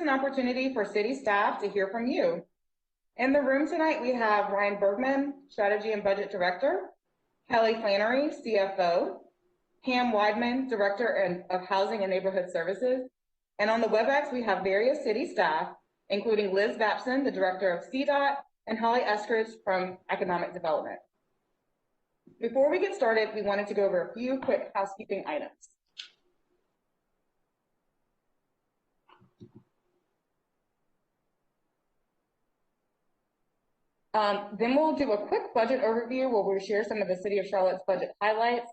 an opportunity for city staff to hear from you. In the room tonight, we have Ryan Bergman, Strategy and Budget Director, Kelly Flannery, CFO, Pam Weidman, Director of Housing and Neighborhood Services, and on the WebEx, we have various city staff, including Liz Vapson, the Director of CDOT, and Holly Eskridge from Economic Development. Before we get started, we wanted to go over a few quick housekeeping items. Then we'll do a quick budget overview where we'll share some of the City of Charlotte's budget highlights.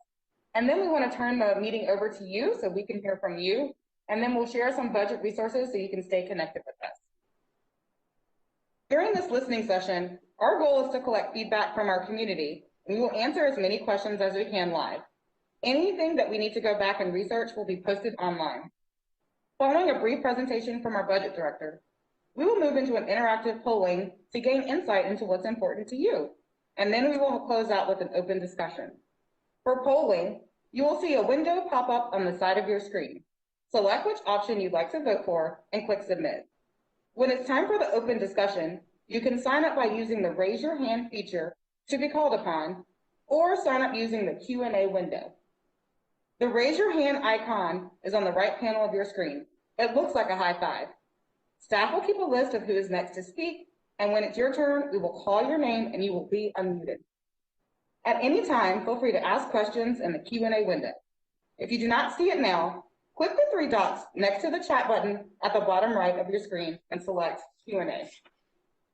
And then we want to turn the meeting over to you so we can hear from you. And then we'll share some budget resources so you can stay connected with us. During this listening session, our goal is to collect feedback from our community, and we will answer as many questions as we can live. Anything that we need to go back and research will be posted online. Following a brief presentation from our budget director, we will move into an interactive polling to gain insight into what's important to you. And then we will close out with an open discussion. For polling, you will see a window pop up on the side of your screen. Select which option you'd like to vote for and click submit. When it's time for the open discussion, you can sign up by using the raise your hand feature to be called upon, or sign up using the Q&A window. The raise your hand icon is on the right panel of your screen. It looks like a high five. Staff will keep a list of who is next to speak, and when it's your turn, we will call your name and you will be unmuted. At any time, feel free to ask questions in the Q&A window. If you do not see it now, click the three dots next to the chat button at the bottom right of your screen and select Q&A.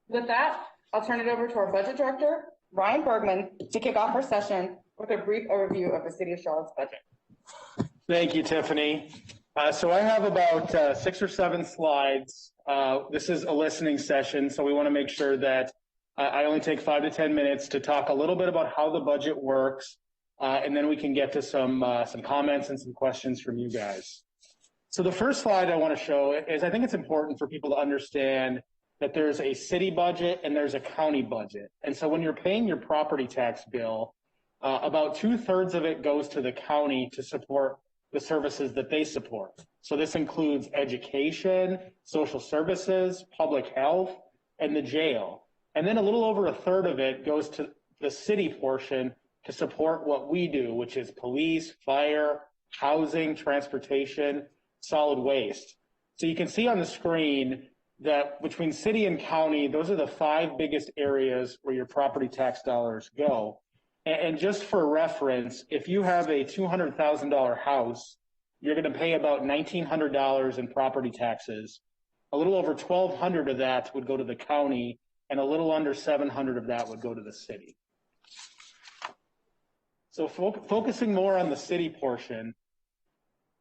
With that, I'll turn it over to our budget director, Ryan Bergman, to kick off our session with a brief overview of the City of Charlotte's budget. Thank you, Tiffany. So I have about 6 or 7 slides. This is a listening session, so we want to make sure that I only take 5 to 10 minutes to talk a little bit about how the budget works, and then we can get to some comments and some questions from you guys. So the first slide I want to show is I think it's important for people to understand that there's a city budget and there's a county budget. And so when you're paying your property tax bill, about 2/3 of it goes to the county to support the services that they support. So this includes education, social services, public health, and the jail. And then a little over 1/3 of it goes to the city portion to support what we do, which is police, fire, housing, transportation, solid waste. So you can see on the screen that between city and county, those are the 5 biggest areas where your property tax dollars go. And just for reference, if you have a $200,000 house, you're going to pay about $1,900 in property taxes. A little over $1,200 of that would go to the county, and a little under $700 of that would go to the city. So focusing more on the city portion,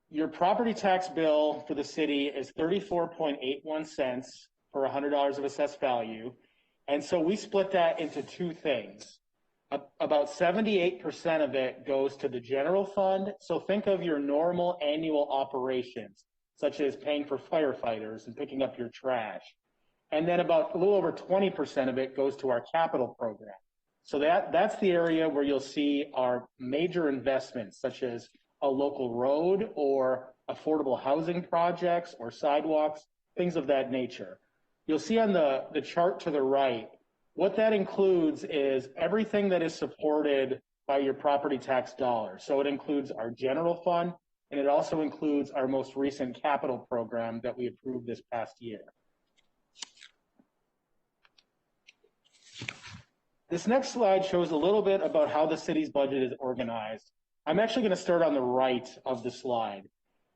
your property tax bill for the city is 34.81 cents for $100 of assessed value. And so we split that into 2 things. About 78% of it goes to the general fund. So think of your normal annual operations, such as paying for firefighters and picking up your trash. And then about a little over 20% of it goes to our capital program. So that's the area where you'll see our major investments, such as a local road or affordable housing projects or sidewalks, things of that nature. You'll see on the chart to the right, what that includes is everything that is supported by your property tax dollars. So it includes our general fund, and it also includes our most recent capital program that we approved this past year. This next slide shows a little bit about how the city's budget is organized. I'm actually going to start on the right of the slide.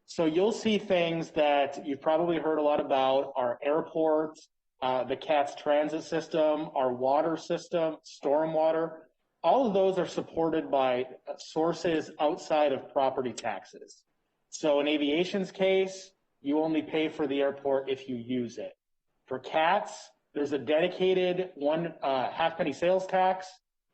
So you'll see things that you've probably heard a lot about: our airports, the CATS transit system, our water system, stormwater. All of those are supported by sources outside of property taxes. So in aviation's case, you only pay for the airport if you use it. For CATS, there's a dedicated half-penny sales tax,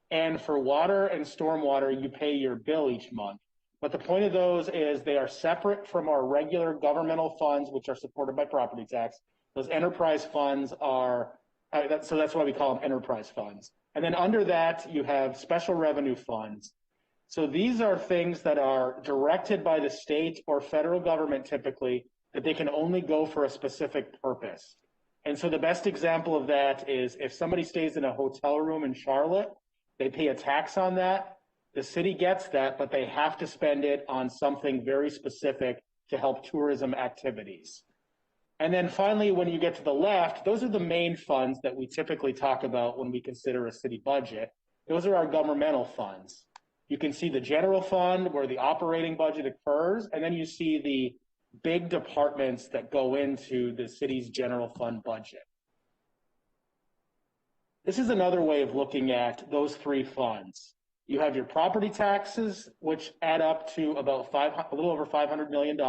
and for water and stormwater, you pay your bill each month. But the point of those is they are separate from our regular governmental funds, which are supported by property tax. Those enterprise funds are, so that's why we call them enterprise funds. And then under that, you have special revenue funds. So these are things that are directed by the state or federal government typically that they can only go for a specific purpose. And so the best example of that is if somebody stays in a hotel room in Charlotte, they pay a tax on that. The city gets that, but they have to spend it on something very specific to help tourism activities. And then finally, when you get to the left, those are the main funds that we typically talk about when we consider a city budget. Those are our governmental funds. You can see the general fund where the operating budget occurs, and then you see the big departments that go into the city's general fund budget. This is another way of looking at those three funds. You have your property taxes, which add up to about a little over $500 million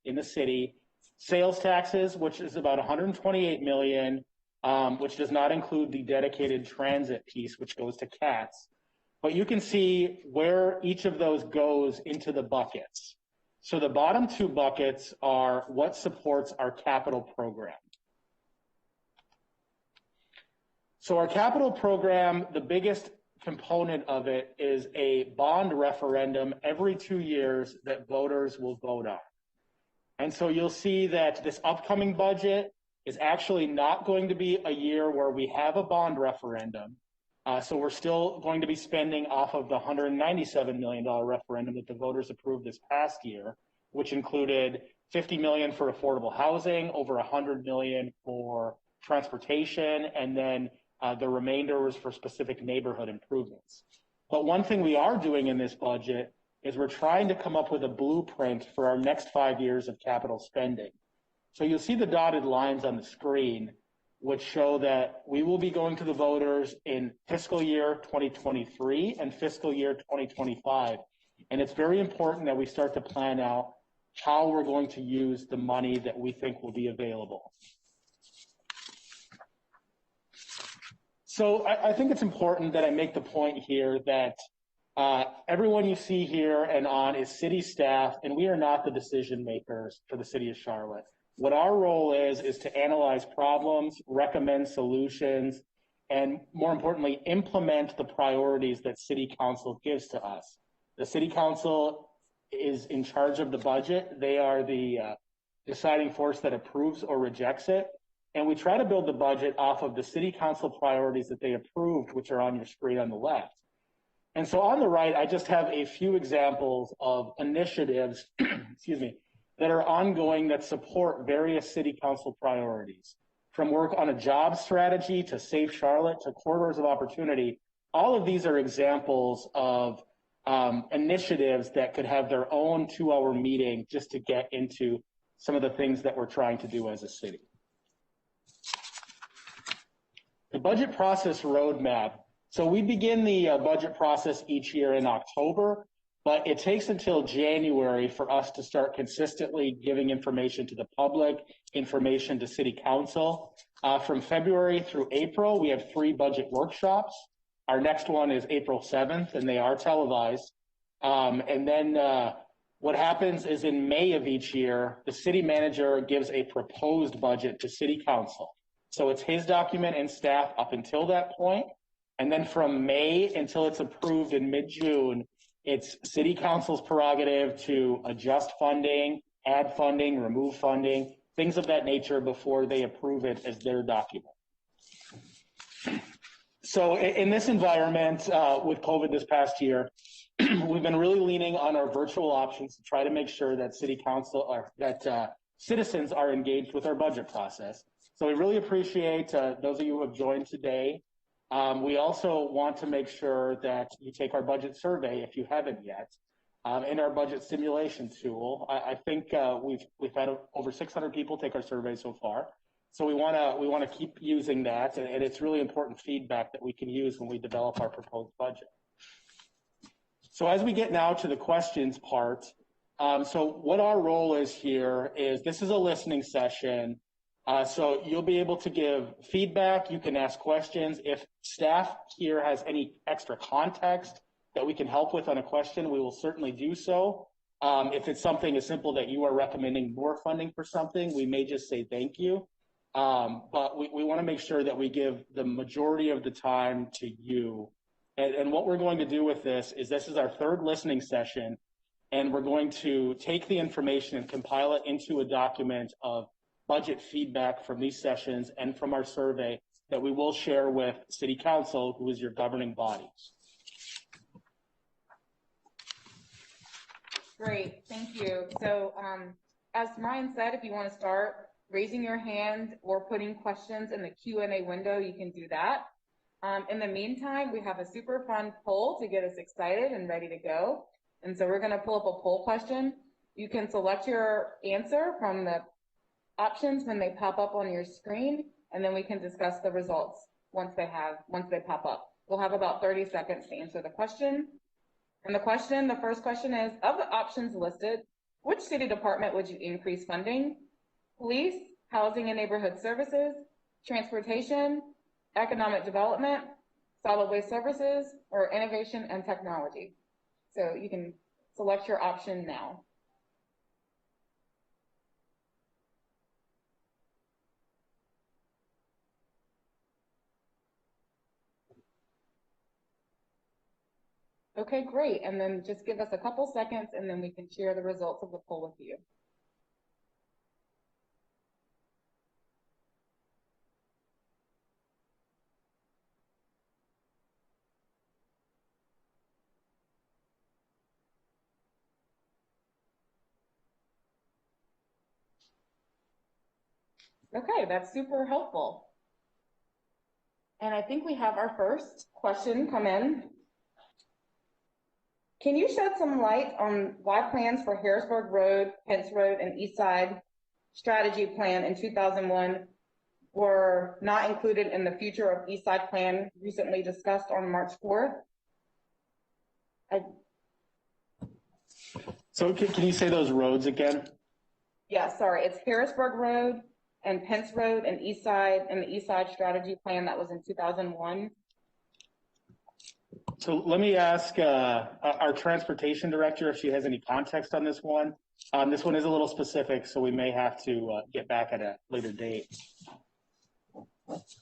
in the city. Sales taxes, which is about $128 million, which does not include the dedicated transit piece, which goes to CATS. But you can see where each of those goes into the buckets. So the bottom two buckets are what supports our capital program. So our capital program, the biggest component of it is a bond referendum every 2 years that voters will vote on. And so you'll see that this upcoming budget is actually not going to be a year where we have a bond referendum. So we're still going to be spending off of the $197 million referendum that the voters approved this past year, which included $50 million for affordable housing, over $100 million for transportation, and then the remainder was for specific neighborhood improvements. But one thing we are doing in this budget is we're trying to come up with a blueprint for our next 5 years of capital spending. So you'll see the dotted lines on the screen, which show that we will be going to the voters in fiscal year 2023 and fiscal year 2025. And it's very important that we start to plan out how we're going to use the money that we think will be available. So I think it's important that I make the point here that everyone you see here and on is city staff, and we are not the decision makers for the city of Charlotte. What our role is to analyze problems, recommend solutions, and more importantly, implement the priorities that City Council gives to us. The City Council is in charge of the budget. They are the deciding force that approves or rejects it. And we try to build the budget off of the City Council priorities that they approved, which are on your screen on the left. And so on the right, I just have a few examples of initiatives, excuse me, that are ongoing that support various City Council priorities. From work on a job strategy to Save Charlotte to corridors of opportunity, all of these are examples of initiatives that could have their own 2-hour meeting just to get into some of the things that we're trying to do as a city. The budget process roadmap. So we begin the budget process each year in October, but it takes until January for us to start consistently giving information to the public, information to City Council. From February through April, we have 3 budget workshops. Our next one is April 7th, and they are televised. And then what happens is in May of each year, the city manager gives a proposed budget to City Council. So it's his document and staff up until that point. And then from May until it's approved in mid-June, it's City Council's prerogative to adjust funding, add funding, remove funding, things of that nature before they approve it as their document. So in this environment with COVID this past year, we've been really leaning on our virtual options to try to make sure that City Council or that citizens are engaged with our budget process. So we really appreciate those of you who have joined today. We also want to make sure that you take our budget survey if you haven't yet, and our budget simulation tool. I think we've had over 600 people take our survey so far. So we want to keep using that, and it's really important feedback that we can use when we develop our proposed budget. So as we get now to the questions part, so what our role is here is this is a listening session. So you'll be able to give feedback, you can ask questions. If staff here has any extra context that we can help with on a question, we will certainly do so. If it's something as simple that you are recommending more funding for something, we may just say thank you. But we want to make sure that we give the majority of the time to you. And what we're going to do with this is our 3rd listening session. and we're going to take the information and compile it into a document of budget feedback from these sessions and from our survey that we will share with City Council, who is your governing body. Great, thank you. So as Ryan said, if you want to start raising your hand or putting questions in the Q&A window, you can do that. In the meantime, we have a super fun poll to get us excited and ready to go. And so we're going to pull up a poll question. You can select your answer from the options when they pop up on your screen, and then we can discuss the results once they pop up. We'll have about 30 seconds to answer the question. And the first question is, of the options listed, which city department would you increase funding? Police, housing and neighborhood services, transportation, economic development, solid waste services, or innovation and technology? So you can select your option now. Okay, great. And then just give us a couple seconds and then we can share the results of the poll with you. Okay, that's super helpful. And I think we have our first question come in. Can you shed some light on why plans for Harrisburg Road, Pence Road, and East Side strategy plan in 2001 were not included in the Future of East Side plan recently discussed on March 4th? So can you say those roads again? Yeah, sorry, it's Harrisburg Road and Pence Road and East Side, and the East Side strategy plan that was in 2001. So let me ask our transportation director if she has any context on this one. This one is a little specific, so we may have to get back at a later date.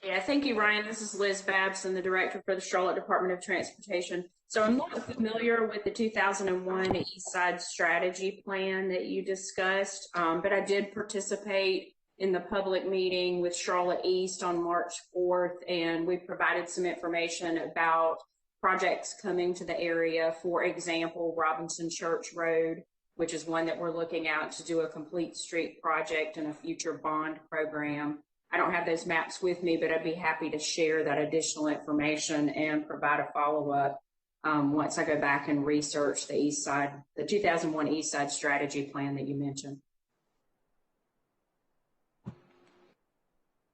Yeah, thank you, Ryan. This is Liz Babson, the director for the Charlotte Department of Transportation. So I'm not familiar with the 2001 East Side strategy plan that you discussed, but I did participate in the public meeting with Charlotte East on March 4th, and we provided some information about projects coming to the area. For example, Robinson Church Road, which is one that we're looking at to do a complete street project and a future bond program. I don't have those maps with me, but I'd be happy to share that additional information and provide a follow-up once I go back and research the East Side, the 2001 East Side strategy plan that you mentioned.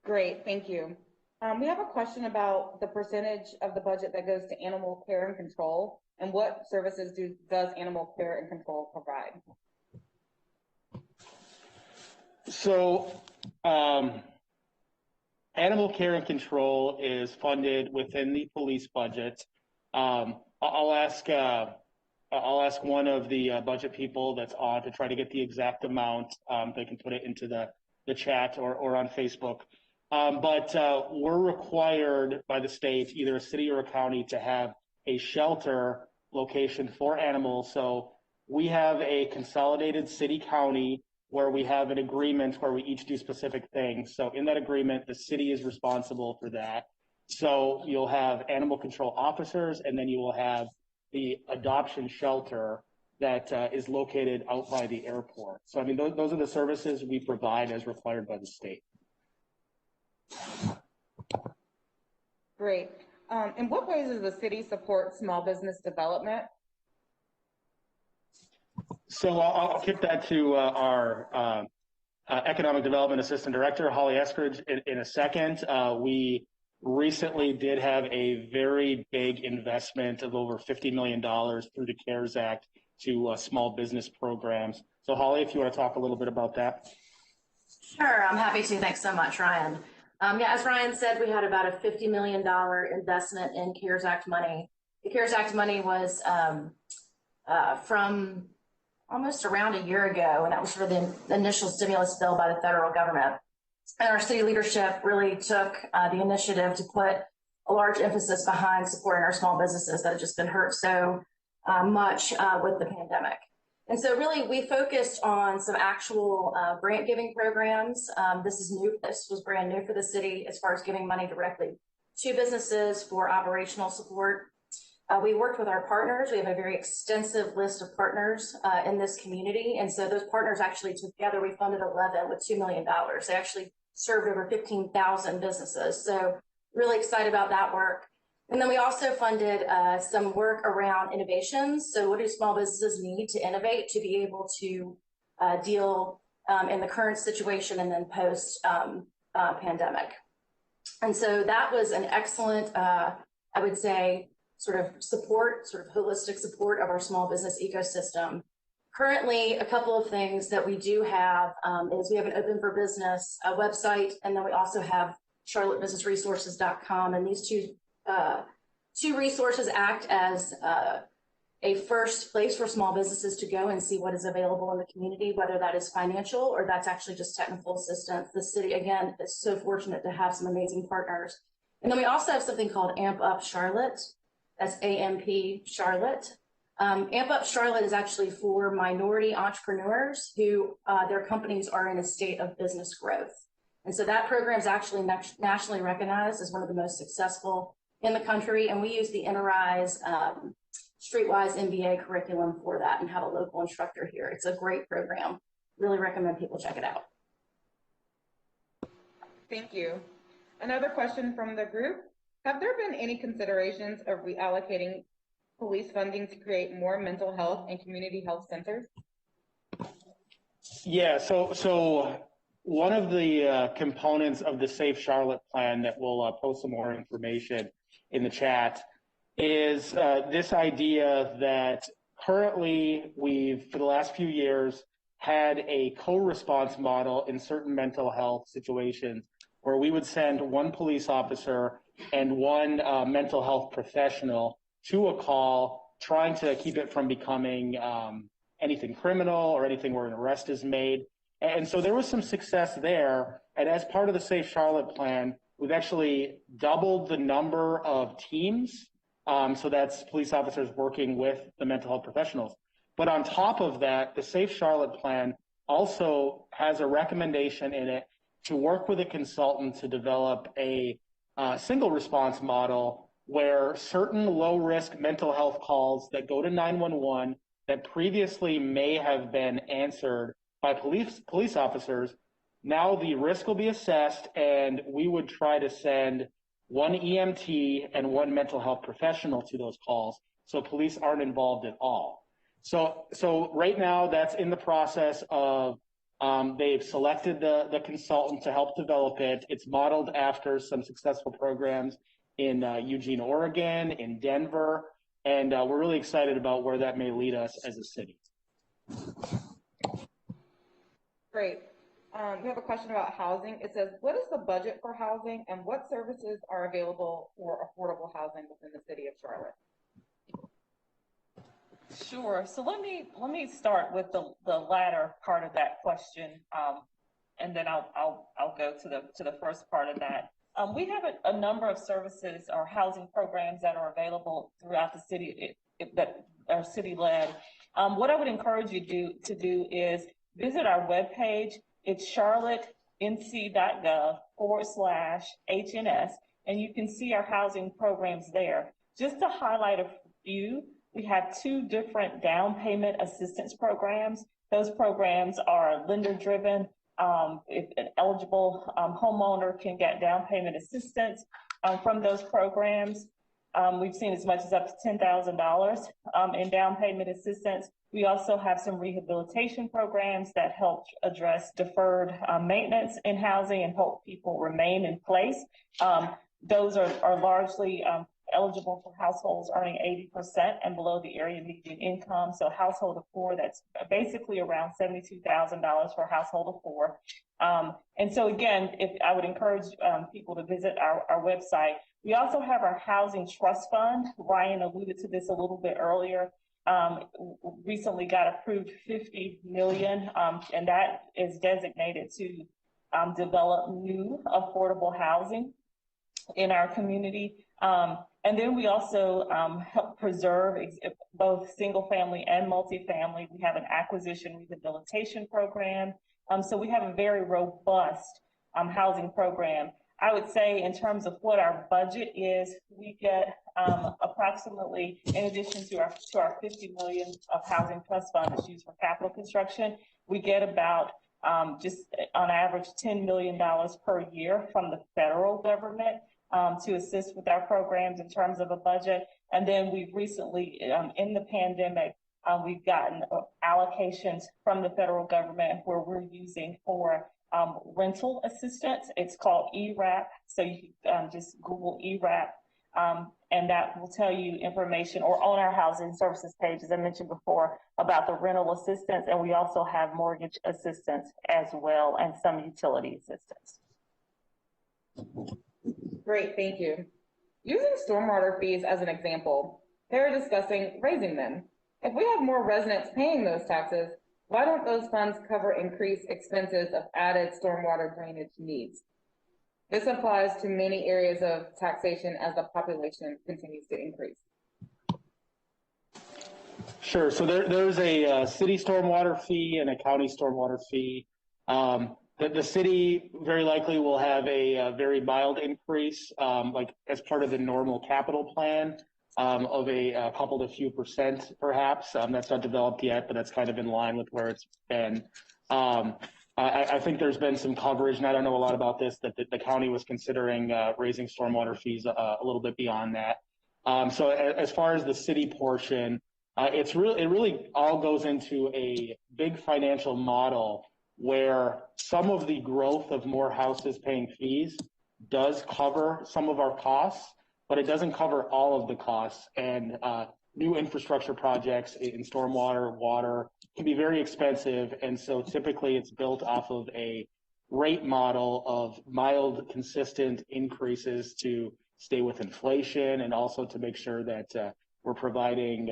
Great, thank you. We have a question about the percentage of the budget that goes to animal care and control, and what services does animal care and control provide? So animal care and control is funded within the police budget. I'll ask one of the budget people that's on to try to get the exact amount. They can put it into the chat or on Facebook. But we're required by the state, either a city or a county, to have a shelter location for animals. So we have a consolidated city-county where we have an agreement where we each do specific things. So in that agreement, the city is responsible for that. So you'll have animal control officers, and then you will have the adoption shelter that is located out by the airport. So I mean, those are the services we provide as required by the state. Great. In what ways does the city support small business development? So I'll kick that to our Economic Development Assistant Director, Holly Eskridge, in a second. We recently did have a very big investment of over $50 million through the CARES Act to small business programs. So Holly, if you want to talk a little bit about that. Sure, I'm happy to. Thanks so much, Ryan. Yeah, as Ryan said, we had about a $50 million investment in CARES Act money. The CARES Act money was from almost around a year ago, and that was for the initial stimulus bill by the federal government. And our city leadership really took the initiative to put a large emphasis behind supporting our small businesses that have just been hurt so much with the pandemic. And so really we focused on some actual grant giving programs. This is new. This was brand new for the city as far as giving money directly to businesses for operational support. We worked with our partners. We have a very extensive list of partners in this community. And so those partners actually together, we funded 11 with $2 million. They actually served over 15,000 businesses. So really excited about that work. And then we also funded some work around innovations. So what do small businesses need to innovate to be able to deal in the current situation and then post pandemic? And so that was an excellent, I would say, sort of holistic support of our small business ecosystem. Currently, a couple of things that we do have is we have an Open for Business website, and then we also have charlottebusinessresources.com, and these two resources act as a first place for small businesses to go and see what is available in the community, whether that is financial or that's actually just technical assistance. The city, again, is so fortunate to have some amazing partners. And then we also have something called Amp Up Charlotte. That's AMP Charlotte. Amp Up Charlotte is actually for minority entrepreneurs who their companies are in a state of business growth. And so that program is actually nationally recognized as one of the most successful in the country. And we use the Enterprise Streetwise MBA curriculum for that and have a local instructor here. It's a great program. Really recommend people check it out. Thank you. Another question from the group. Have there been any considerations of reallocating police funding to create more mental health and community health centers? Yeah, so one of the components of the Safe Charlotte plan that we'll post some more information in the chat is this idea that currently we've, for the last few years, had a co-response model in certain mental health situations where we would send one police officer and one mental health professional to a call, trying to keep it from becoming anything criminal or anything where an arrest is made. And so there was some success there. And as part of the Safe Charlotte plan, we've actually doubled the number of teams. So that's police officers working with the mental health professionals. But on top of that, the Safe Charlotte plan also has a recommendation in it to work with a consultant to develop a single response model where certain low-risk mental health calls that go to 911 that previously may have been answered by police officers, now the risk will be assessed, and we would try to send one EMT and one mental health professional to those calls, so police aren't involved at all. So right now that's in the process of they've selected the consultant to help develop it. It's modeled after some successful programs in Eugene, Oregon, in Denver, and we're really excited about where that may lead us as a city. Great. We have a question about housing. It says, what is the budget for housing and what services are available for affordable housing within the city of Charlotte? Sure. So let me start with the latter part of that question, and then I'll go to the first part of that. We have a number of services or housing programs that are available throughout the city that are city-led. What I would encourage you to do is visit our webpage. It's charlottenc.gov/HNS, and you can see our housing programs there. Just to highlight a few, we have 2 different down payment assistance programs. Those programs are lender-driven. If an eligible homeowner can get down payment assistance from those programs. We've seen as much as up to $10,000 in down payment assistance. We also have some rehabilitation programs that help address deferred maintenance in housing and help people remain in place. Those are largely eligible for households earning 80% and below the area median income. So household of 4, that's basically around $72,000 for a household of 4. And so again, I would encourage people to visit our website. We also have our housing trust fund. Ryan alluded to this a little bit earlier. Recently got approved $50 million, and that is designated to develop new affordable housing in our community. And then we also help preserve both single family and multifamily. We have an acquisition rehabilitation program. So we have a very robust housing program. I would say in terms of what our budget is, we get approximately, in addition to our 50 million of housing trust fund that's used for capital construction, we get about just on average $10 million per year from the federal government to assist with our programs in terms of a budget. And then we've recently, in the pandemic, we've gotten allocations from the federal government where we're using for rental assistance. It's called ERAP. So you just Google ERAP, and that will tell you information, or on our housing services page, as I mentioned before, about the rental assistance. And we also have mortgage assistance as well, and some utility assistance. Great, thank you. Using stormwater fees as an example, they're discussing raising them. If we have more residents paying those taxes, why don't those funds cover increased expenses of added stormwater drainage needs? This applies to many areas of taxation as the population continues to increase. Sure. So there's a city stormwater fee and a county stormwater fee. The city very likely will have a very mild increase, like as part of the normal capital plan, of a couple to few percent, perhaps. That's not developed yet, but that's kind of in line with where it's been. I think there's been some coverage, and I don't know a lot about this, that the county was considering raising stormwater fees a little bit beyond that. So as far as the city portion, it really all goes into a big financial model where some of the growth of more houses paying fees does cover some of our costs, but it doesn't cover all of the costs. And new infrastructure projects in stormwater, water can be very expensive. And so typically it's built off of a rate model of mild, consistent increases to stay with inflation, and also to make sure that we're providing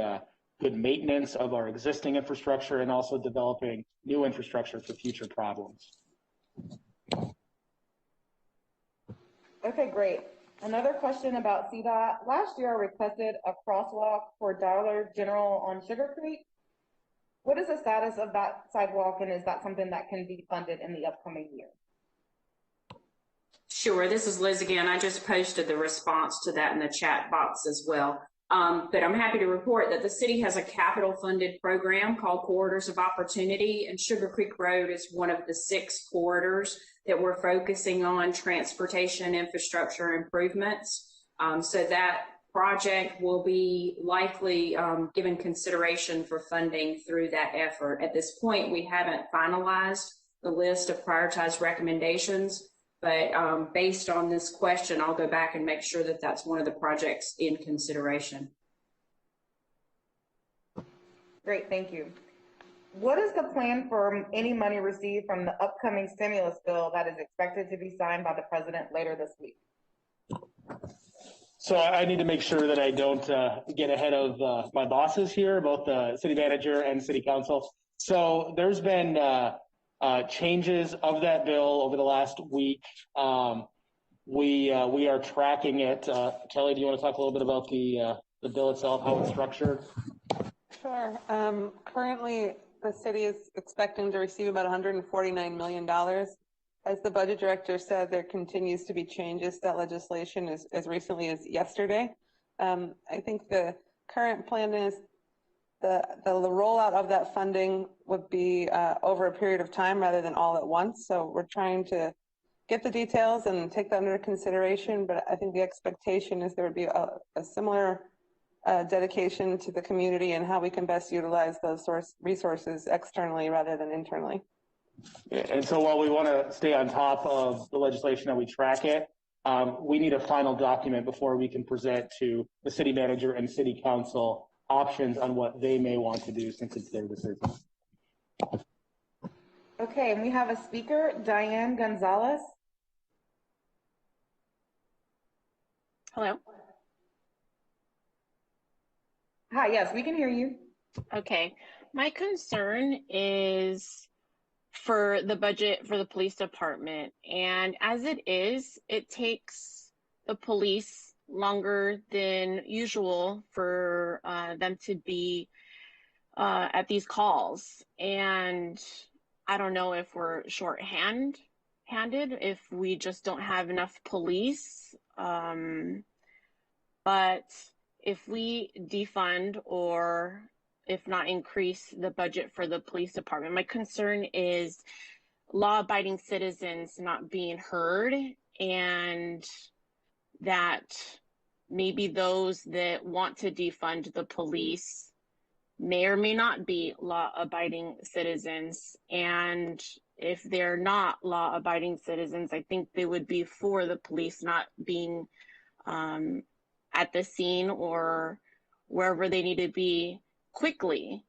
good maintenance of our existing infrastructure and also developing new infrastructure for future problems. Okay, great. Another question about CDOT. Last year I requested a crosswalk for Dollar General on Sugar Creek. What is the status of that sidewalk, and is that something that can be funded in the upcoming year? Sure, this is Liz again. I just posted the response to that in the chat box as well. But I'm happy to report that the city has a capital funded program called Corridors of Opportunity, and Sugar Creek Road is one of the 6 corridors that we're focusing on transportation infrastructure improvements. So that project will be likely given consideration for funding through that effort. At this point, we haven't finalized the list of prioritized recommendations, but based on this question, I'll go back and make sure that that's one of the projects in consideration. Great, thank you. What is the plan for any money received from the upcoming stimulus bill that is expected to be signed by the president later this week? So I need to make sure that I don't get ahead of my bosses here, both the city manager and city council. So there's been changes of that bill over the last week. We are tracking it. Kelly, do you want to talk a little bit about the bill itself, how it's structured? Sure. Currently, the city is expecting to receive about $149 million. As the budget director said, there continues to be changes to that legislation as recently as yesterday. I think the current plan is the rollout of that funding would be over a period of time rather than all at once. So we're trying to get the details and take that under consideration, but I think the expectation is there would be a similar dedication to the community and how we can best utilize those resources externally rather than internally. And so while we want to stay on top of the legislation and we track it, we need a final document before we can present to the city manager and city council options on what they may want to do since it's their decision. Okay, and we have a speaker, Diane Gonzalez. Hello. Hi, yes, we can hear you. Okay. My concern is for the budget for the police department. And as it is, it takes the police longer than usual for them to be at these calls. And I don't know if we're short-handed, if we just don't have enough police. But if we defund or if not increase the budget for the police department, my concern is law-abiding citizens not being heard, and that maybe those that want to defund the police may or may not be law-abiding citizens. And if they're not law-abiding citizens, I think they would be for the police not being at the scene or wherever they need to be quickly.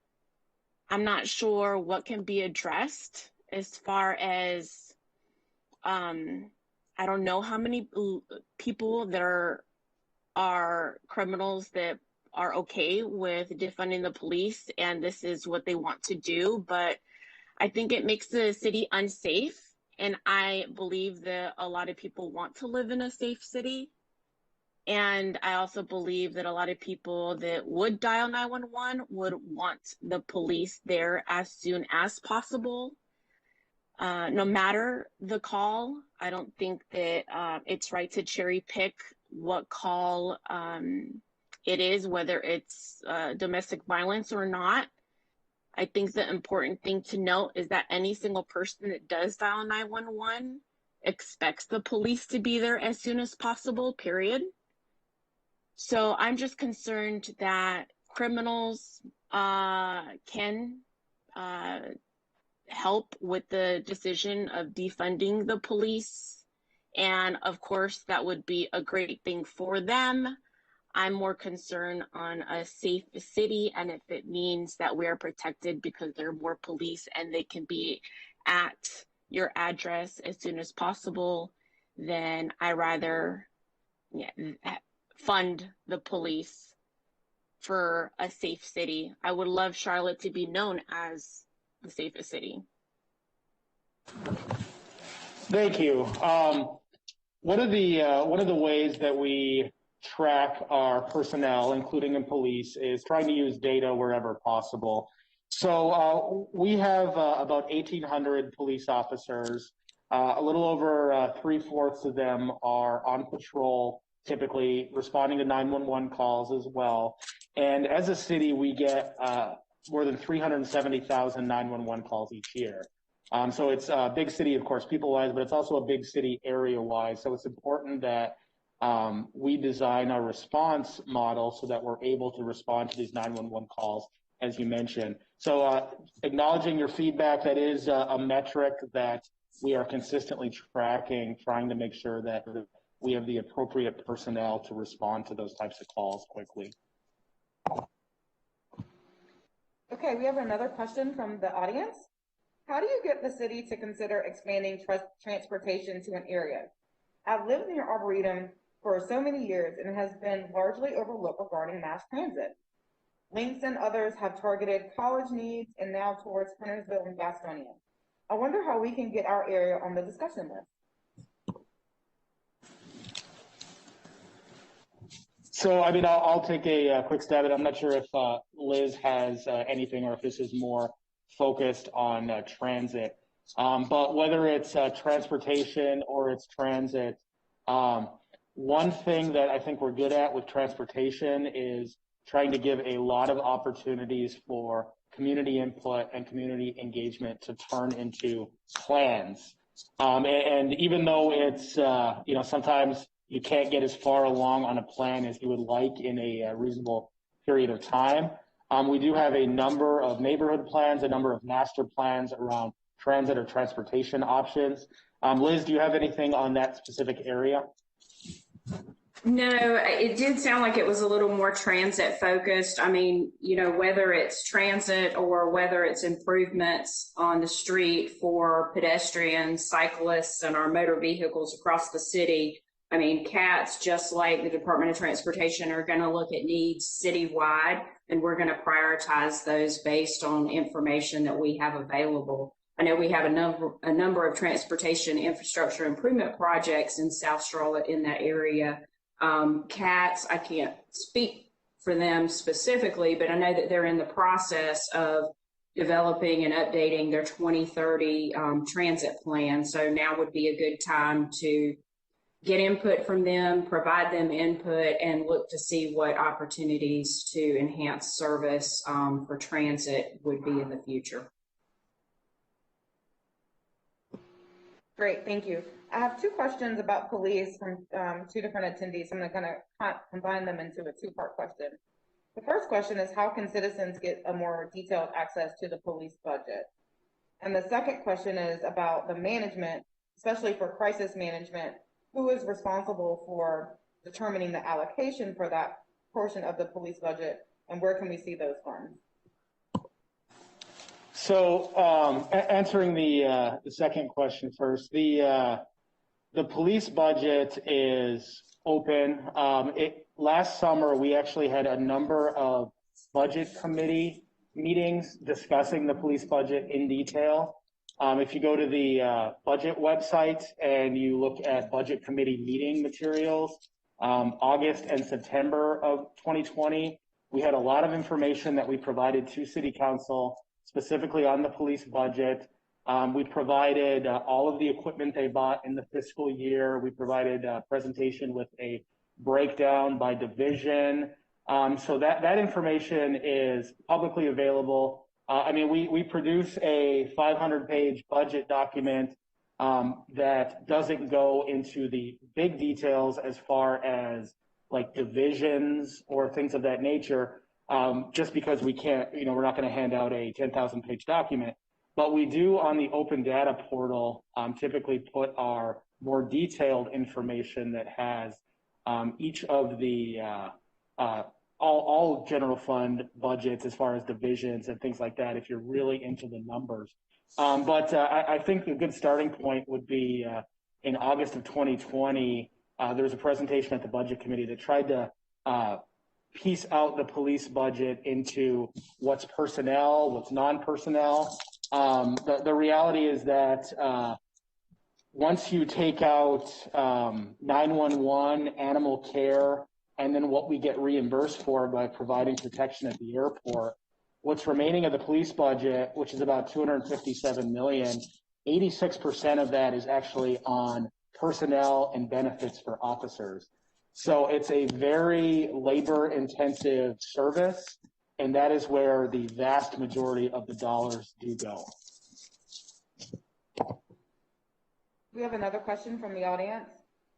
I'm not sure what can be addressed as far as, I don't know how many people there are criminals that are okay with defunding the police and this is what they want to do, but I think it makes the city unsafe. And I believe that a lot of people want to live in a safe city. And I also believe that a lot of people that would dial 911 would want the police there as soon as possible. No matter the call, I don't think that it's right to cherry pick what call it is, whether it's domestic violence or not. I think the important thing to note is that any single person that does dial 911 expects the police to be there as soon as possible, period. So I'm just concerned that criminals can help with the decision of defunding the police. And of course, that would be a great thing for them. I'm more concerned on a safe city, and if it means that we are protected because there are more police and they can be at your address as soon as possible, then I rather fund the police for a safe city. I would love Charlotte to be known as the safest city. Thank you. One of the ways that we track our personnel, including in police, is trying to use data wherever possible. So we have about 1,800 police officers. A little over 3/4 of them are on patrol, typically responding to 911 calls as well. And as a city, we get more than 370,000 911 calls each year. So it's a big city, of course, people-wise, but it's also a big city area-wise. So it's important that we design our response model so that we're able to respond to these 911 calls, as you mentioned. So acknowledging your feedback, that is a metric that we are consistently tracking, trying to make sure that we have the appropriate personnel to respond to those types of calls quickly. Okay, we have another question from the audience. How do you get the city to consider expanding transportation to an area? I've lived near Arboretum for so many years and it has been largely overlooked regarding mass transit. Links and others have targeted college needs and now towards Huntersville and Gastonia. I wonder how we can get our area on the discussion list. So, I mean, I'll take a quick stab at it. I'm not sure if Liz has anything or if this is more focused on transit. But whether it's transportation or it's transit, one thing that I think we're good at with transportation is trying to give a lot of opportunities for community input and community engagement to turn into plans. And even though it's, sometimes you can't get as far along on a plan as you would like in a reasonable period of time, we do have a number of neighborhood plans, a number of master plans around transit or transportation options. Liz, do you have anything on that specific area? No, it did sound like it was a little more transit focused. I mean, whether it's transit or whether it's improvements on the street for pedestrians, cyclists, and our motor vehicles across the city. I mean, CATS, just like the Department of Transportation, are going to look at needs citywide, and we're going to prioritize those based on information that we have available. I know we have a number of transportation infrastructure improvement projects in South Charlotte in that area. CATS, I can't speak for them specifically, but I know that they're in the process of developing and updating their 2030 transit plan. So now would be a good time to get input from them, provide them input, and look to see what opportunities to enhance service for transit would be in the future. Great, thank you. I have two questions about police from two different attendees. I'm going to combine them into a two-part question. The first question is, how can citizens get a more detailed access to the police budget? And the second question is about the management, especially for crisis management. Who is responsible for determining the allocation for that portion of the police budget, and where can we see those funds? So answering the second question first, the police budget is open. Last summer, we actually had a number of budget committee meetings discussing the police budget in detail. If you go to the budget website and you look at budget committee meeting materials, August and September of 2020, we had a lot of information that we provided to City Council specifically on the police budget. We provided all of the equipment they bought in the fiscal year. We provided a presentation with a breakdown by division. So that information is publicly available. I mean, we produce a 500-page budget document that doesn't go into the big details as far as like divisions or things of that nature, just because we can't, we're not going to hand out a 10,000-page document. But we do on the open data portal typically put our more detailed information that has each of the all general fund budgets as far as divisions and things like that, if you're really into the numbers. But I think a good starting point would be in August of 2020, there was a presentation at the budget committee that tried to piece out the police budget into what's personnel, what's non-personnel. The reality is that once you take out 911, animal care, and then what we get reimbursed for by providing protection at the airport, what's remaining of the police budget, which is about $257 million, 86% of that is actually on personnel and benefits for officers. So it's a very labor-intensive service, and that is where the vast majority of the dollars do go. We have another question from the audience.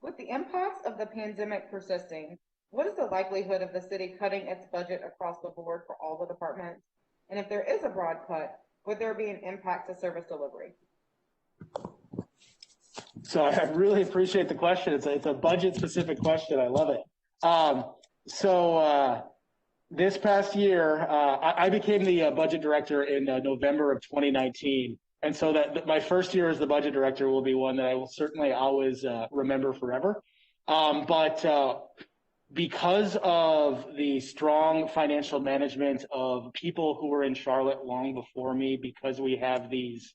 With the impacts of the pandemic persisting, what is the likelihood of the city cutting its budget across the board for all the departments? And if there is a broad cut, would there be an impact to service delivery? So I really appreciate the question. It's a budget-specific question. I love it. This past year, I became the budget director in November of 2019. And so that my first year as the budget director will be one that I will certainly always remember forever. But because of the strong financial management of people who were in Charlotte long before me, because we have these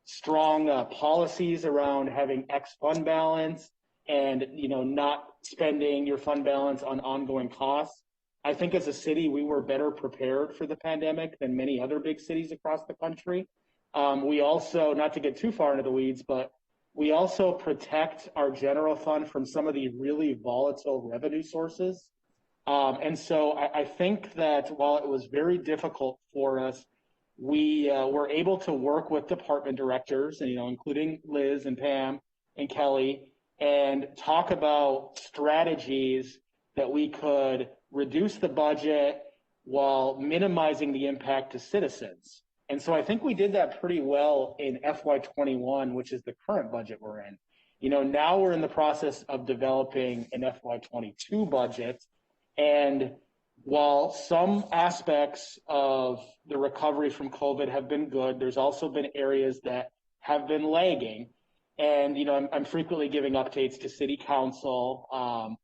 strong policies around having X fund balance and not spending your fund balance on ongoing costs, I think as a city we were better prepared for the pandemic than many other big cities across the country. We also, not to get too far into the weeds, but we also protect our general fund from some of the really volatile revenue sources. And so I think that while it was very difficult for us, we were able to work with department directors, and, including Liz and Pam and Kelly, and talk about strategies that we could reduce the budget while minimizing the impact to citizens. And so I think we did that pretty well in FY21, which is the current budget we're in. Now we're in the process of developing an FY22 budget. And while some aspects of the recovery from COVID have been good, there's also been areas that have been lagging. And, I'm frequently giving updates to City Council.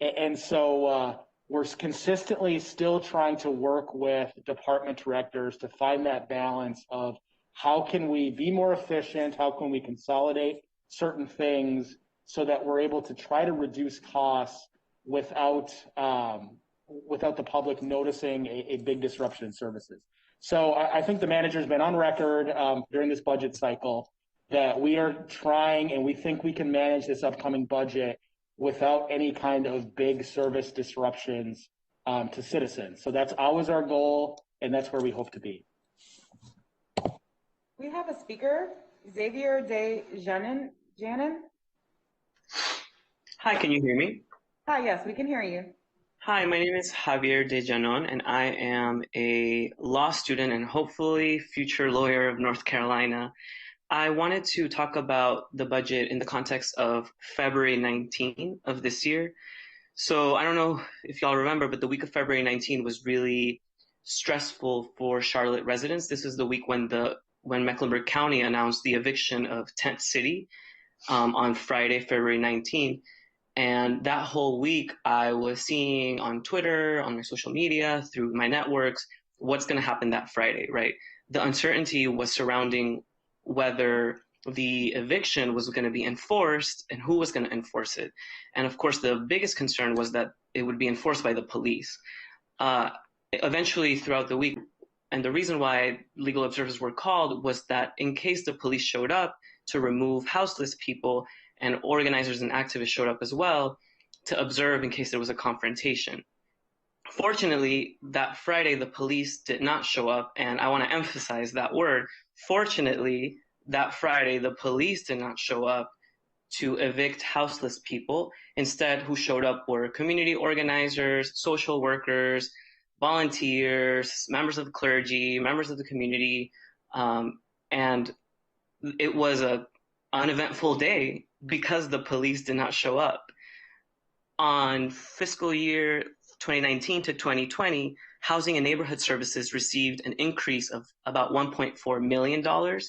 And so we're consistently still trying to work with department directors to find that balance of how can we be more efficient, how can we consolidate certain things, so that we're able to try to reduce costs without the public noticing a big disruption in services. So I think the manager's been on record during this budget cycle that we are trying, and we think we can manage this upcoming budget without any kind of big service disruptions to citizens. So that's always our goal, and that's where we hope to be. We have a speaker, Xavier De Janin. Hi, can you hear me? Hi, yes, we can hear you. Hi, my name is Javier De Janon, and I am a law student and hopefully future lawyer of North Carolina. I wanted to talk about the budget in the context of February 19 of this year. So I don't know if y'all remember, but the week of February 19 was really stressful for Charlotte residents. This is the week when Mecklenburg County announced the eviction of Tent City on Friday, February 19. And that whole week, I was seeing on Twitter, on my social media, through my networks, what's going to happen that Friday, right? The uncertainty was surrounding whether the eviction was going to be enforced and who was going to enforce it. And of course, the biggest concern was that it would be enforced by the police. Eventually, throughout the week, and the reason why legal observers were called was that in case the police showed up to remove houseless people, and organizers and activists showed up as well to observe in case there was a confrontation. Fortunately, that Friday, the police did not show up, and I want to emphasize that word. Fortunately, that Friday, the police did not show up to evict houseless people. Instead, who showed up were community organizers, social workers, volunteers, members of the clergy, members of the community, and it was an uneventful day because the police did not show up. On fiscal year 2019 to 2020, Housing and Neighborhood Services received an increase of about $1.4 million,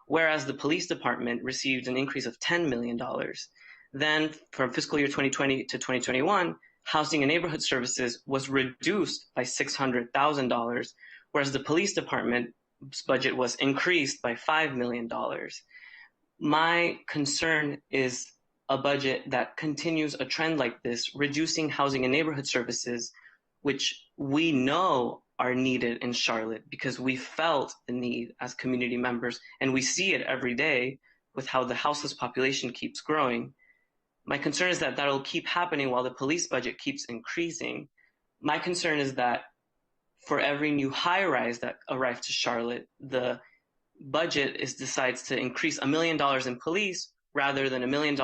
whereas the police department received an increase of $10 million. Then from fiscal year 2020 to 2021, Housing and Neighborhood Services was reduced by $600,000, whereas the police department's budget was increased by $5 million. My concern is a budget that continues a trend like this, reducing housing and neighborhood services, which we know are needed in Charlotte because we felt the need as community members, and we see it every day with how the houseless population keeps growing. My concern is that that'll keep happening while the police budget keeps increasing. My concern is that for every new high-rise that arrives to Charlotte, the budget decides to increase $1 million in police rather than $1 million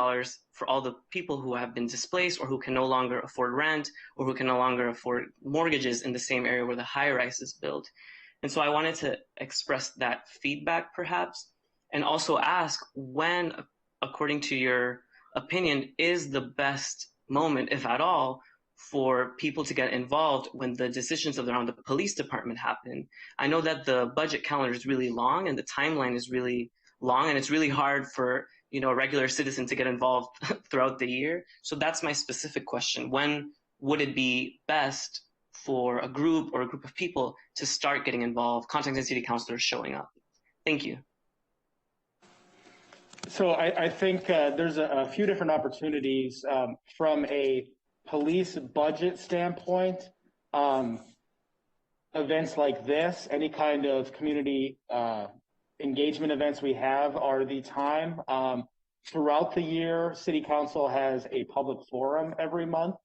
for all the people who have been displaced or who can no longer afford rent or who can no longer afford mortgages in the same area where the high rise is built. And so I wanted to express that feedback perhaps, and also ask when, according to your opinion, is the best moment, if at all, for people to get involved when the decisions around the police department happen. I know that the budget calendar is really long and the timeline is really long, and it's really hard for a regular citizen to get involved throughout the year. So that's my specific question. When would it be best for a group or a group of people to start getting involved, contacting city councilors, showing up? Thank you. So I think there's a few different opportunities from a police budget standpoint. Events like this, any kind of community engagement events we have are the time. Throughout the year, City Council has a public forum every month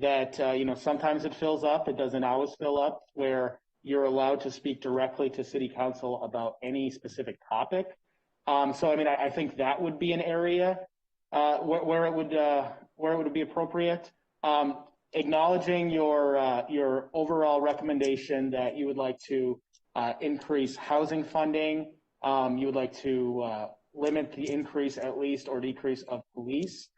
that, sometimes it fills up. It doesn't always fill up, where you're allowed to speak directly to City Council about any specific topic. I think that would be an area where it would be appropriate. Acknowledging your overall recommendation that you would like to increase housing funding, you would like to limit the increase at least or decrease of police.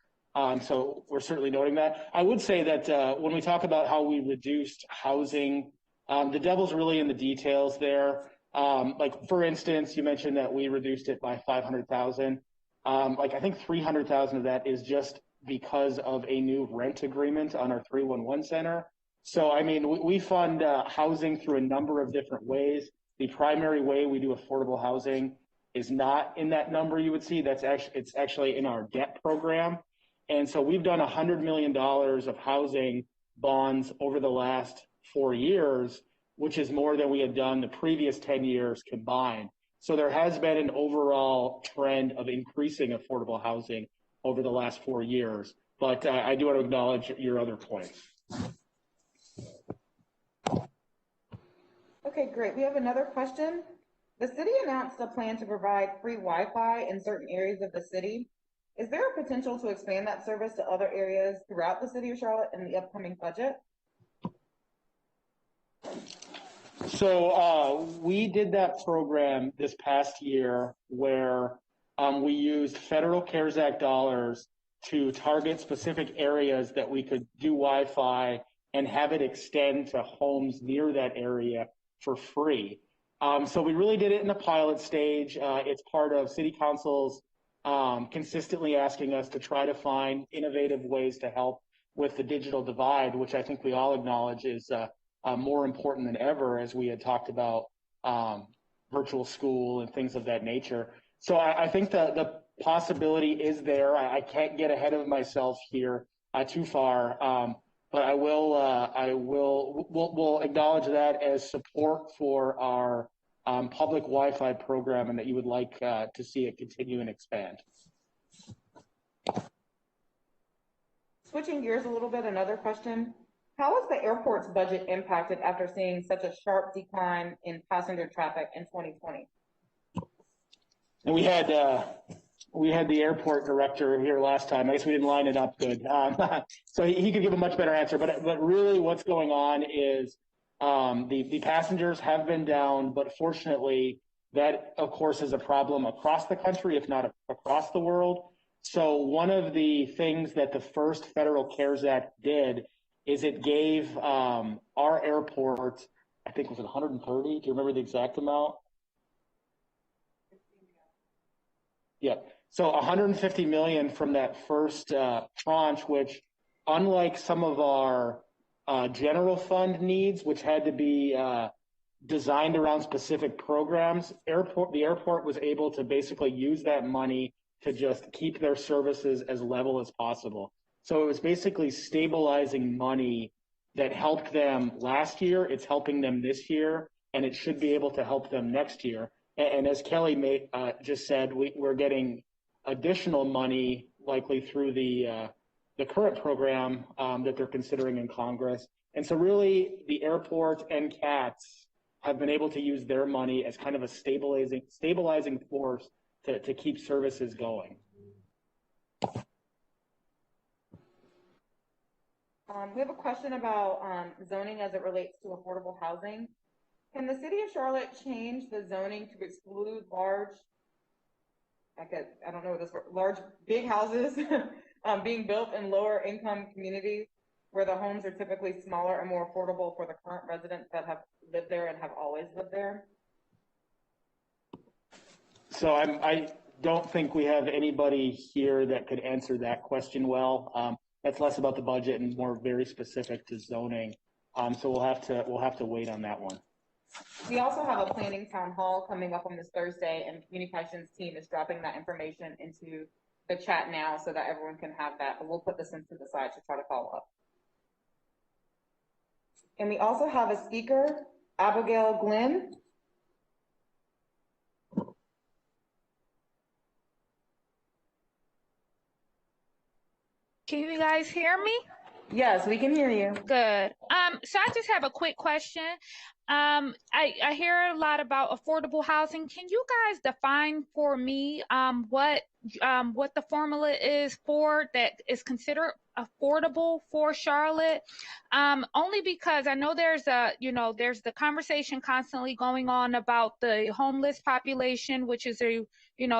So we're certainly noting that. I would say that when we talk about how we reduced housing, the devil's really in the details there. Like for instance, you mentioned that we reduced it by 500,000. I think 300,000 of that is just because of a new rent agreement on our 311 center. So, we fund housing through a number of different ways. The primary way we do affordable housing is not in that number you would see. It's actually in our debt program. And so we've done $100 million of housing bonds over the last 4 years, which is more than we had done the previous 10 years combined. So there has been an overall trend of increasing affordable housing over the last 4 years. But I do want to acknowledge your other points. Okay, great. We have another question. The city announced a plan to provide free Wi-Fi in certain areas of the city. Is there a potential to expand that service to other areas throughout the city of Charlotte in the upcoming budget? So we did that program this past year where we used federal CARES Act dollars to target specific areas that we could do Wi-Fi and have it extend to homes near that area for free. So we really did it in the pilot stage. It's part of City Council's consistently asking us to try to find innovative ways to help with the digital divide, which I think we all acknowledge is more important than ever, as we had talked about virtual school and things of that nature. So I think the possibility is there. I can't get ahead of myself here too far, but we'll acknowledge that as support for our public Wi-Fi program, and that you would like to see it continue and expand. Switching gears a little bit, another question. How is the airport's budget impacted after seeing such a sharp decline in passenger traffic in 2020? And we had the airport director here last time. I guess we didn't line it up good. So he could give a much better answer. But really what's going on is the passengers have been down, but fortunately that, of course, is a problem across the country, if not across the world. So one of the things that the first federal CARES Act did is it gave our airport, I think, was it 130? Do you remember the exact amount? Yeah. So 150 million from that first tranche, which, unlike some of our general fund needs, which had to be designed around specific programs, the airport was able to basically use that money to just keep their services as level as possible. So it was basically stabilizing money that helped them last year. It's helping them this year, and it should be able to help them next year. And as Kelly just said, we're getting additional money likely through the current program that they're considering in Congress. And so really the airport and CATS have been able to use their money as kind of a stabilizing force to keep services going. We have a question about zoning as it relates to affordable housing. Can the city of Charlotte change the zoning to exclude large, big houses being built in lower income communities where the homes are typically smaller and more affordable for the current residents that have lived there and have always lived there? So I don't think we have anybody here that could answer that question well. That's less about the budget and more very specific to zoning. So we'll have to wait on that one. We also have a planning town hall coming up on this Thursday, and the communications team is dropping that information into the chat now so that everyone can have that, but we'll put this into the side to try to follow up. And we also have a speaker, Abigail Glenn. Can you guys hear me? Yes, we can hear you. Good. So I just have a quick question. I hear a lot about affordable housing. Can you guys define for me what the formula is for that is considered affordable for Charlotte? Only because I know there's the conversation constantly going on about the homeless population, which is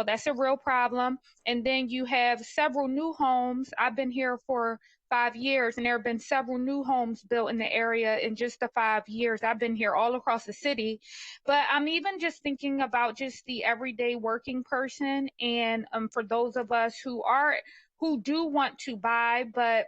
that's a real problem. And then you have several new homes. I've been here for 5 years, and there have been several new homes built in the area in just the 5 years I've been here, all across the city. But I'm even just thinking about just the everyday working person, and for those of us who do want to buy, but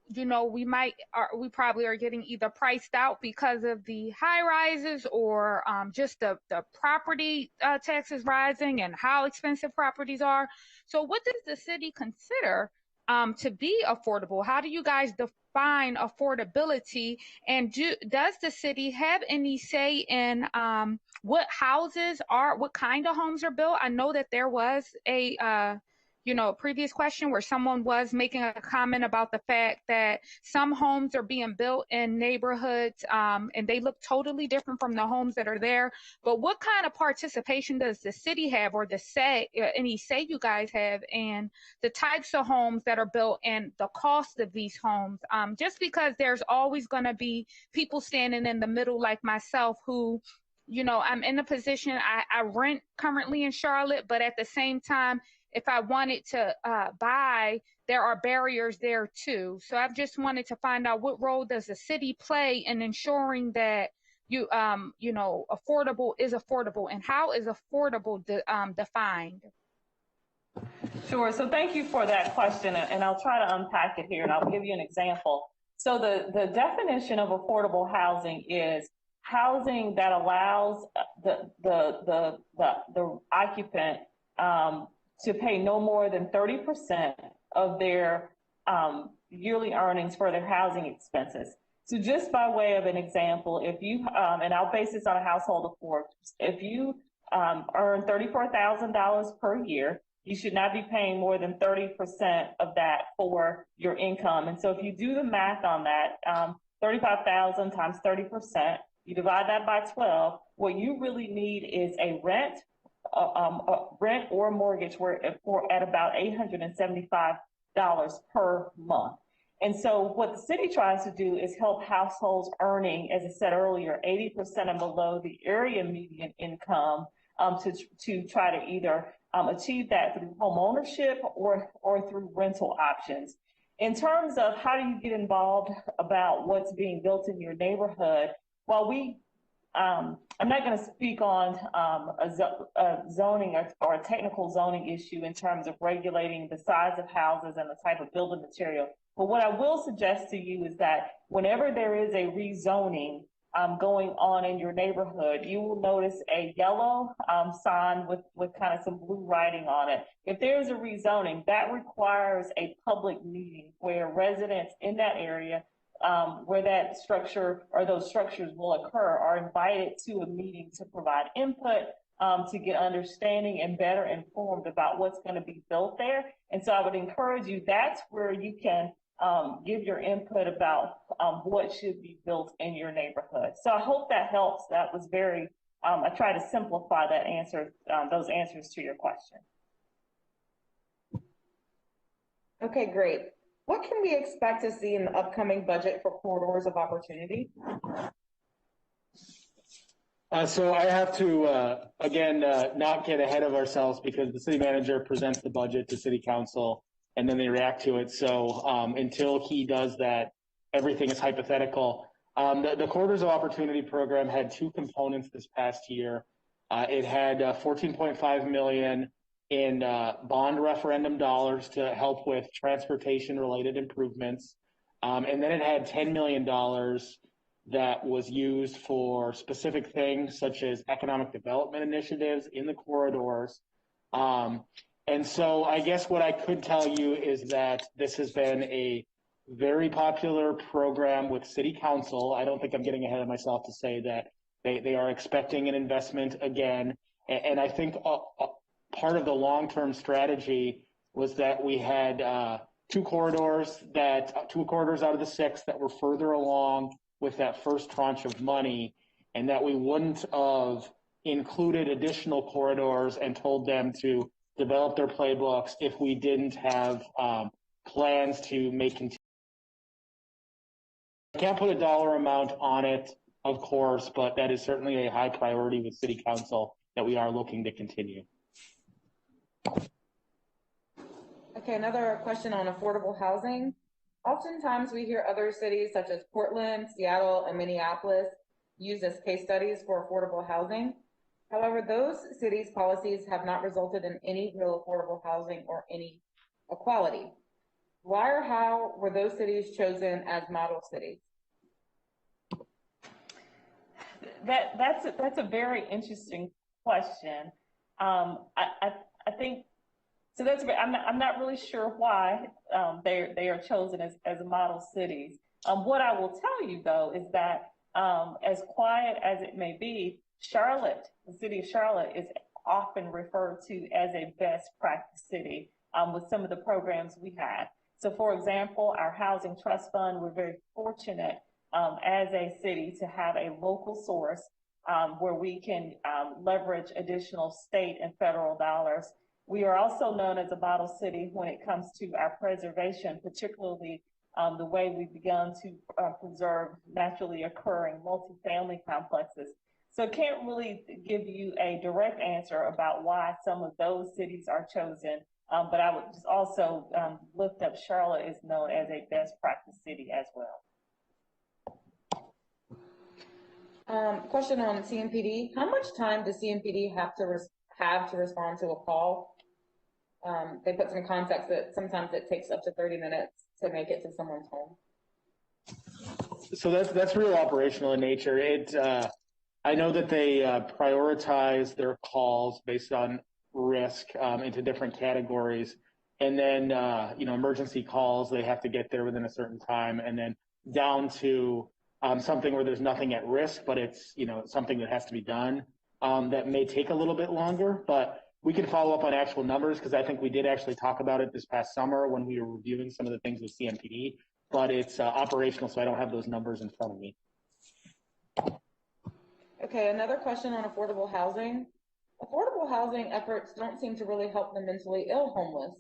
we probably are getting either priced out because of the high rises or just the property taxes rising and how expensive properties are. So what does the city consider to be affordable? How do you guys define affordability? And does the city have any say in what kind of homes are built? I know that there was a previous question where someone was making a comment about the fact that some homes are being built in neighborhoods and they look totally different from the homes that are there. But what kind of participation does the city have, or any say you guys have in the types of homes that are built and the cost of these homes? Just because there's always going to be people standing in the middle like myself who, I'm in a position, I rent currently in Charlotte, but at the same time, if I wanted to buy, there are barriers there too. So I've just wanted to find out, what role does the city play in ensuring that affordable is affordable, and how is affordable defined? Sure. So thank you for that question, and I'll try to unpack it here, and I'll give you an example. So the definition of affordable housing is housing that allows the occupant to pay no more than 30% of their yearly earnings for their housing expenses. So just by way of an example, if you, and I'll base this on a household of four, if you earn $34,000 per year, you should not be paying more than 30% of that for your income. And so if you do the math on that, 35,000 times 30%, you divide that by 12, what you really need is a rent or mortgage at about $875 per month. And so what the city tries to do is help households earning, as I said earlier, 80% and below the area median income to try to either achieve that through home ownership or through rental options. In terms of how do you get involved about what's being built in your neighborhood, while I'm not going to speak on a zoning or a technical zoning issue in terms of regulating the size of houses and the type of building material. But what I will suggest to you is that whenever there is a rezoning going on in your neighborhood, you will notice a yellow sign with kind of some blue writing on it. If there's a rezoning, that requires a public meeting where residents in that area where that structure or those structures will occur are invited to a meeting to provide input, to get understanding and better informed about what's going to be built there. And so I would encourage you, that's where you can give your input about what should be built in your neighborhood. So I hope that helps. That was very, I try to simplify that answer, those answers to your question. Okay, great. What can we expect to see in the upcoming budget for corridors of opportunity? So I have to, again, not get ahead of ourselves because the city manager presents the budget to city council and then they react to it. So until he does that, everything is hypothetical. The Corridors of Opportunity program had two components this past year. It had $14.5 million in bond referendum dollars to help with transportation related improvements. And then it had $10 million that was used for specific things such as economic development initiatives in the corridors. And so I guess what I could tell you is that this has been a very popular program with city council. I don't think I'm getting ahead of myself to say that they are expecting an investment again. And I think part of the long-term strategy was that we had two corridors out of the six that were further along with that first tranche of money, and that we wouldn't have included additional corridors and told them to develop their playbooks if we didn't have plans to make continue. I can't put a dollar amount on it, of course, but that is certainly a high priority with city council that we are looking to continue. Okay, another question on affordable housing. Oftentimes we hear other cities such as Portland, Seattle, and Minneapolis used as case studies for affordable housing. However, those cities' policies have not resulted in any real affordable housing or any equality. Why or how were those cities chosen as model cities? That's a very interesting question. I think so. I'm not really sure why they are chosen as model cities. What I will tell you though is that as quiet as it may be, Charlotte, the city of Charlotte, is often referred to as a best practice city with some of the programs we have. So, for example, our housing trust fund, we're very fortunate as a city to have a local source where we can leverage additional state and federal dollars. We are also known as a model city when it comes to our preservation, particularly the way we've begun to preserve naturally occurring multifamily complexes. So I can't really give you a direct answer about why some of those cities are chosen, but I would just also lift up Charlotte is known as a best practice city as well. Question on CMPD. How much time does CMPD have to respond to a call? They put some context that sometimes it takes up to 30 minutes to make it to someone's home. So that's real operational in nature. I know that they prioritize their calls based on risk into different categories, and then emergency calls, they have to get there within a certain time, and then down to something where there's nothing at risk, but it's something that has to be done that may take a little bit longer. But we can follow up on actual numbers because I think we did actually talk about it this past summer when we were reviewing some of the things with CMPD. But it's operational, so I don't have those numbers in front of me. Okay, another question on affordable housing. Affordable housing efforts don't seem to really help the mentally ill homeless.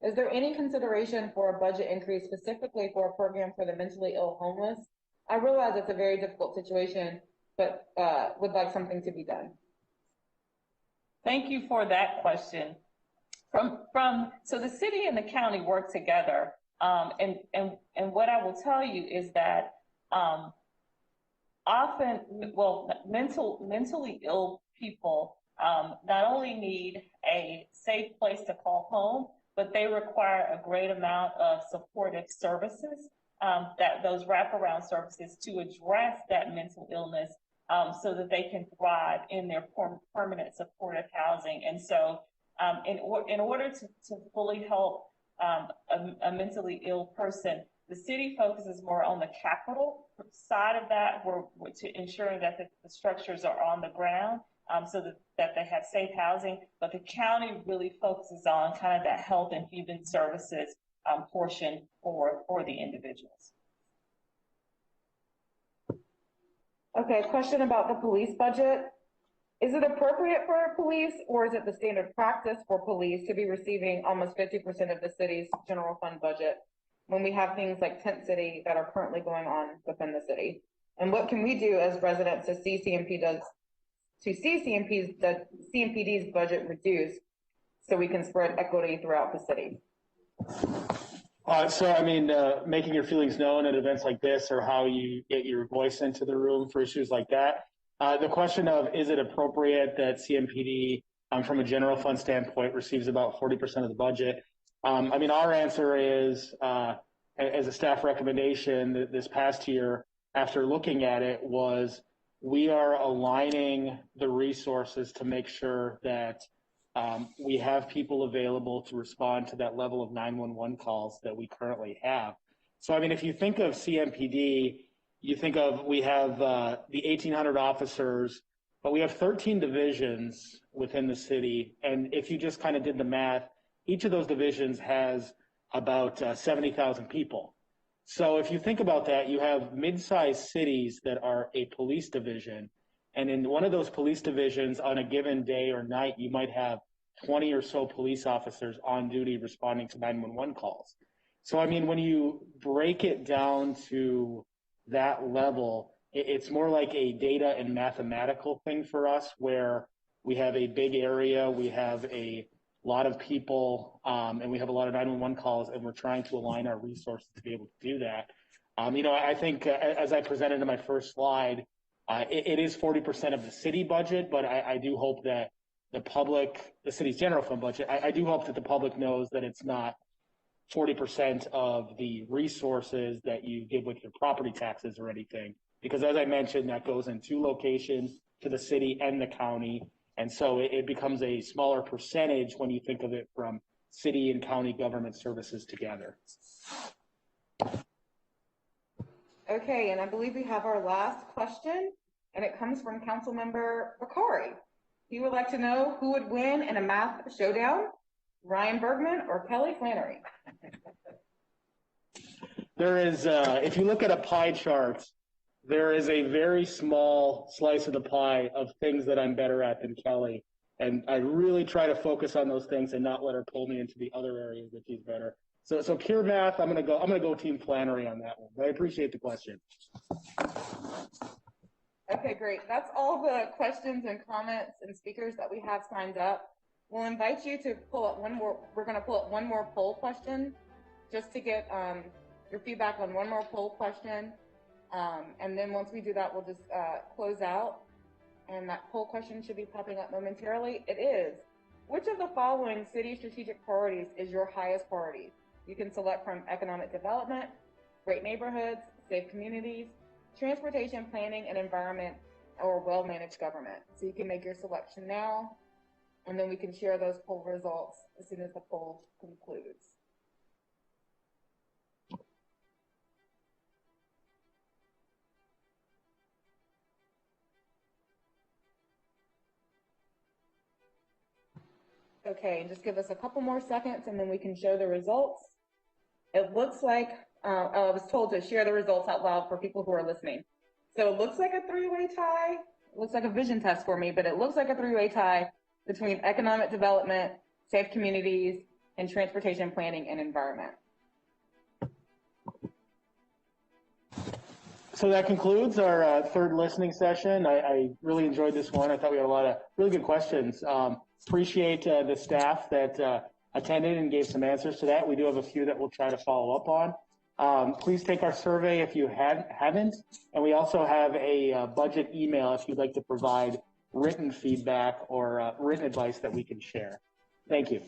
Is there any consideration for a budget increase specifically for a program for the mentally ill homeless? I realize it's a very difficult situation, but would like something to be done. Thank you for that question. So the city and the county work together, and what I will tell you is that often, mentally ill people not only need a safe place to call home, but they require a great amount of supportive services, that those wraparound services to address that mental illness so that they can thrive in their permanent supportive housing. And so in order to fully help a mentally ill person, the city focuses more on the capital side of that, to ensuring that the structures are on the ground so that they have safe housing. But the county really focuses on kind of that health and human services portion for the individuals. Okay, question about the police budget. Is it appropriate for police, or is it the standard practice for police to be receiving almost 50% of the city's general fund budget when we have things like Tent City that are currently going on within the city? And what can we do as residents to see CMPD's budget reduced so we can spread equity throughout the city? Making your feelings known at events like this, or how you get your voice into the room for issues like that. The question of, is it appropriate that CMPD, from a general fund standpoint, receives about 40% of the budget? Our answer is, as a staff recommendation this past year, after looking at it, was we are aligning the resources to make sure that we have people available to respond to that level of 911 calls that we currently have. So, if you think of CMPD, you think of, we have the 1,800 officers, but we have 13 divisions within the city. And if you just kind of did the math, each of those divisions has about 70,000 people. So if you think about that, you have mid-sized cities that are a police division. And in one of those police divisions on a given day or night, you might have 20 or so police officers on duty responding to 911 calls. So, when you break it down to that level, it's more like a data and mathematical thing for us, where we have a big area, we have a lot of people, and we have a lot of 911 calls, and we're trying to align our resources to be able to do that. I think as I presented in my first slide, it is 40% of the city budget, but I do hope that the city's general fund budget, I do hope that the public knows that it's not 40% of the resources that you give with your property taxes or anything. Because as I mentioned, that goes in 2 locations to the city and the county. And so it becomes a smaller percentage when you think of it from city and county government services together. Okay, and I believe we have our last question, and it comes from Councilmember Bakari. He would like to know who would win in a math showdown, Ryan Bergman or Kelly Flannery? There is, if you look at a pie chart, there is a very small slice of the pie of things that I'm better at than Kelly. And I really try to focus on those things and not let her pull me into the other areas that she's better. So pure math, I'm gonna go Team Flannery on that one. But I appreciate the question. Okay, great. That's all the questions and comments and speakers that we have signed up. We'll invite you to pull up one more. We're going to pull up one more poll question just to get your feedback on one more poll question. And then once we do that, we'll just close out. And that poll question should be popping up momentarily. It is, which of the following city strategic priorities is your highest priority? You can select from economic development, great neighborhoods, safe communities, transportation planning and environment, or well-managed government. So you can make your selection now, and then we can share those poll results as soon as the poll concludes. Okay, just give us a couple more seconds and then we can show the results. It looks like, I was told to share the results out loud for people who are listening. So it looks like a 3-way tie. It looks like a vision test for me, but it looks like a 3-way tie between economic development, safe communities, and transportation planning and environment. So that concludes our third listening session. I really enjoyed this one. I thought we had a lot of really good questions. Appreciate the staff that attended and gave some answers to that. We do have a few that we'll try to follow up on. Please take our survey if you haven't. And we also have a budget email if you'd like to provide written feedback or written advice that we can share. Thank you.